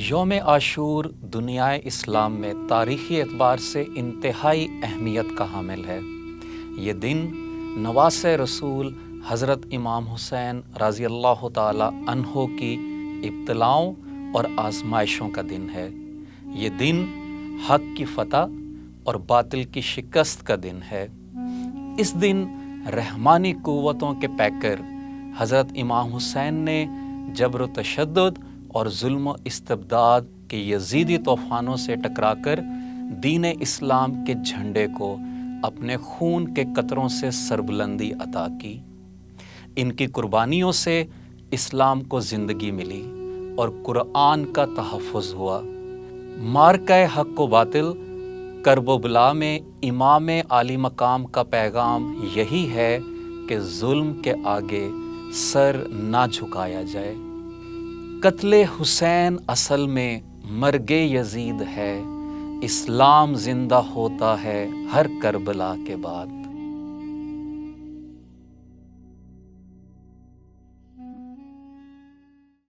یوم عاشور دنیائے اسلام میں تاریخی اعتبار سے انتہائی اہمیت کا حامل ہے۔ یہ دن نواسۂ رسول حضرت امام حسین رضی اللہ تعالی عنہ کی ابتلاؤں اور آزمائشوں کا دن ہے۔ یہ دن حق کی فتح اور باطل کی شکست کا دن ہے۔ اس دن رحمانی قوتوں کے پیکر حضرت امام حسین نے جبر و تشدد اور ظلم و استبداد کے یزیدی طوفانوں سے ٹکرا کر دین اسلام کے جھنڈے کو اپنے خون کے قطروں سے سربلندی عطا کی۔ ان کی قربانیوں سے اسلام کو زندگی ملی اور قرآن کا تحفظ ہوا۔ معرکہ حق و باطل کرب و بلا میں امام عالی مقام کا پیغام یہی ہے کہ ظلم کے آگے سر نہ جھکایا جائے۔ قتل حسین اصل میں مرگ یزید ہے، اسلام زندہ ہوتا ہے ہر کربلا کے بعد۔